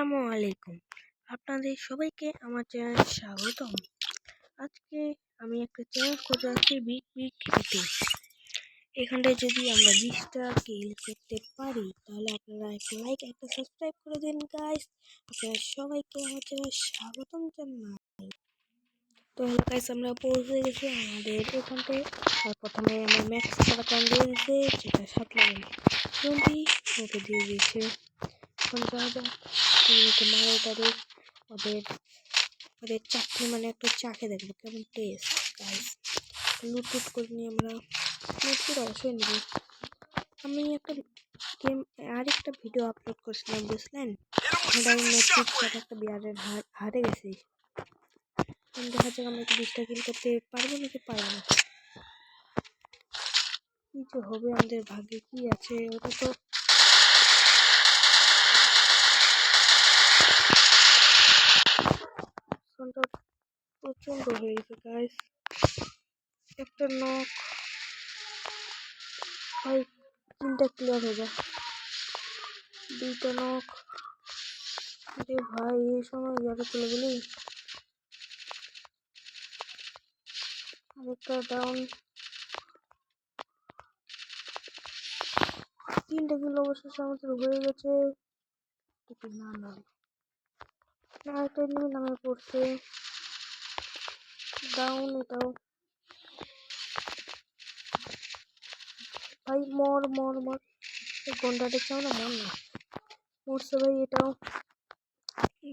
আসসালামু আলাইকুম। আপনাদের সবাইকে আমার চ্যানেলে স্বাগতম। আজকে আমি একটা চ্যালেঞ্জ করতে যাচ্ছি বিগ বিগ হিটে। এখানটায় যদি আমরা 20টা কিল করতে পারি তাহলে আপনারা একটা লাইক একটা সাবস্ক্রাইব করে দিন গাইস। আপনারা সবাইকে আমার চ্যানেলে স্বাগতম জানাই। তো হ্যালো গাইস, আমরা পৌঁছে গেছি আমাদের এখানটায়। আর প্রথমে আমার ম্যাক্স খেলাটা দিয়ে দিয়েছে, যেটা 7 লেভেল 20 ওকে দিয়ে দিয়েছে। এখন যাওয়া যাক ওকে মারে তাদের ওদের ওদের চাকরি মানে একটা চাকে দেখবো কেমন টেস্ট গাইস। লুট টুট করে নিয়ে আমরা লুট করে অবশ্যই নেব। আমি একটা গেম আরেকটা ভিডিও আপলোড করছিলাম বুঝলেন, একটা বিয়ারের হারে গেছি। দেখা যাক আমরা কি 20টা কিল করতে পারবো নাকি পারবো না, কি যে হবে আমাদের ভাগ্যে কি আছে ওটা তো। প্রচন্ড হয়ে গেছে গাইস। একটা নক ভাই, 3টা ক্লিয়ার হয়ে যায়, 2টা নক। আরে ভাই এই সময় ইয়ারে চলে গেলি। আরেকটা ডাউন, 3টা কিল অবশেষে আমাদের হয়ে গেছে। না না না, একটা এনিমি নামে পড়ছে, ডাউন এটাও। ভাই মর মর মর, গন্ডাটা চাও না, মর না, মরছে ভাই, এটাও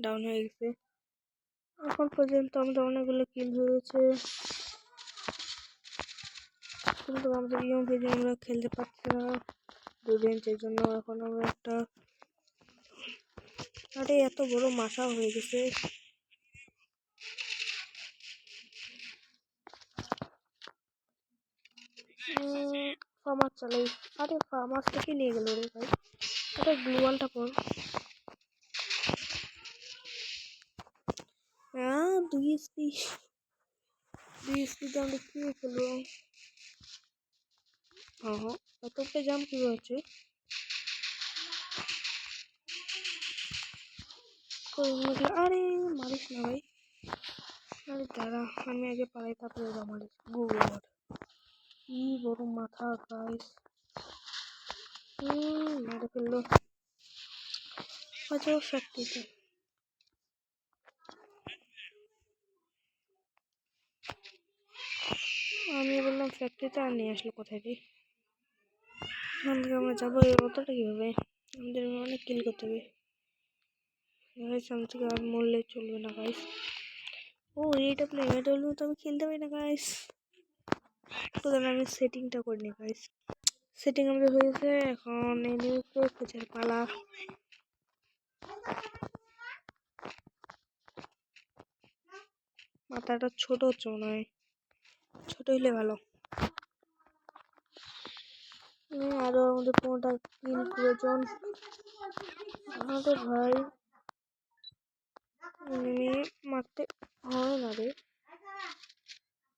ডাউন হয়ে গেছে। এখন পর্যন্ত আমাদের অনেকগুলো কিল হয়েছে, কিন্তু আমাদের ইয়ং পেজে আমরা খেলতে পারছি না 2 বেঞ্চের জন্য। এখন আমরা একটা, আরে এত বড় মাথা হয়ে গেছে। ফার্মাস চালাই, আরে ফার্মাস থেকে নিয়ে গেল রে ভাই। আরে গ্লুয়ালটা পর, 2 এসপি দিয়ে আমরা কি খেলবো। হ্যাঁ এতটা জাম কি হচ্ছে, আরে মারিস না ভাই। আরে দাঁড়া আমি আগে পালাই তারপরে মারিস। গুড, কি বড় মাথা গাইস। মেরে ফেললো হয়তো ফ্যাক্টরিতে। আমি বললাম ফ্যাক্টরিতে, আর নিয়ে আসলো কোথায় রে। এখান থেকে আমরা যাবো অতটা কিভাবে, আমাদের অনেক কিল করতে হবে থেকে আর মরলে চলবে না গাইস। ও এটা প্লেয়ার তো আমি খেলতে পারি না গাইস। তো আমি সেটিংটা করে নিই গাইস। সেটিং আমাদের হয়েছে, এখন এনিমিকে খোঁজার পালা। মাথাটা ছোট হচ্ছে মনে হয়, ছোট হইলে ভালো। আরো আমাদের 15টা কিল প্রয়োজন। আমাদের ভাই মারতে হয় না রে,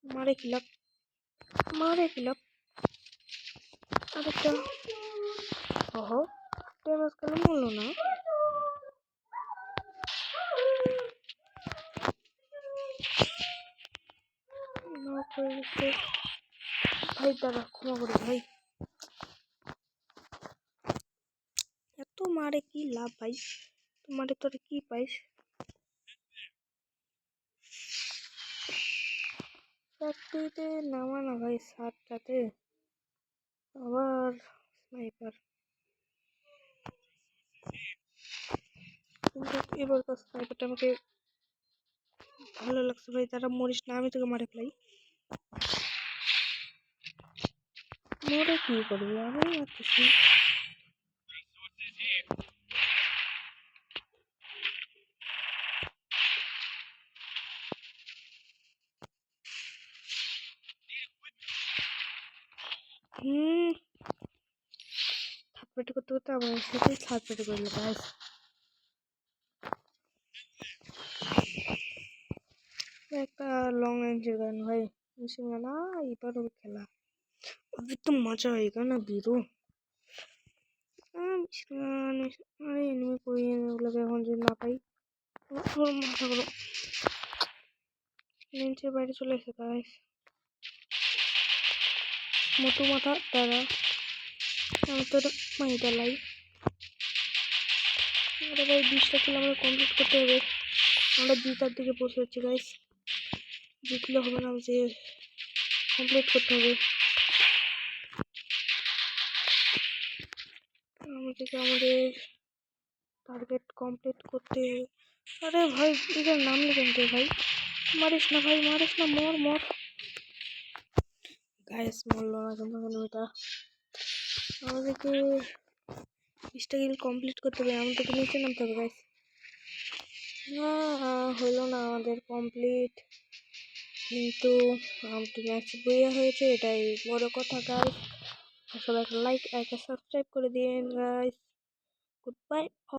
মারে খিলাপ আরেকটা। ওহো ড্যামেজ কেন মরলো না। ভাই দাদা ক্ষমা করি ভাই, এত মারে কি লাভ ভাই, তোমারে তোরে কি পাইস। ফ্যাক্টরিতে নামা না ভাই, 7টাতে আবার স্নাইপার। কিন্তু এবার তো স্নাইপারটা আমাকে ভালো লাগছে ভাই। তারা মরিস না, আমি তোকে মারে ফেলাই। মরে কি করবি, আমি মারতেছি। থার্ড করতে করতে আমার সাথে থার্ড করলো গাইস। একটা লং রেঞ্জের গান ভাই, মেশিন গান। এবারও খেলা, अभी तो मजा आएगा ना बीरो। আরে এনিমি কই ওগুলোকে এখন যদি না পাই মাথাগুলো লেন্সের বাইরে চলে এসে গাইস মোটু মাথা তারা আমি তো মাই ডালাই আরে ভাই 20টা কিলো আমরা কমপ্লিট করতে হবে আমরা জিতার দিকে পৌঁছে যাচ্ছি গাইস জিতলে হবে না যে কমপ্লিট করতে হবে আমাদের টার্গেট কমপ্লিট করতে হবে আরে ভাই এটার নাম লিখেন তো ভাই মারিস না ভাই মারিস না মর মর গাইস মরলো না কিন্তু এটা আমাদেরকে 20টা কিল কমপ্লিট করতে হবে আমাদেরকে নিচে নামতে হবে গাইস না হলো না আমাদের কমপ্লিট কিন্তু আমাদের ম্যাচ বইয়া হয়েছে এটাই বড় কথা গাইস সবাই একটা লাইক একটা সাবস্ক্রাইব করে দিন গাইস গুড বাই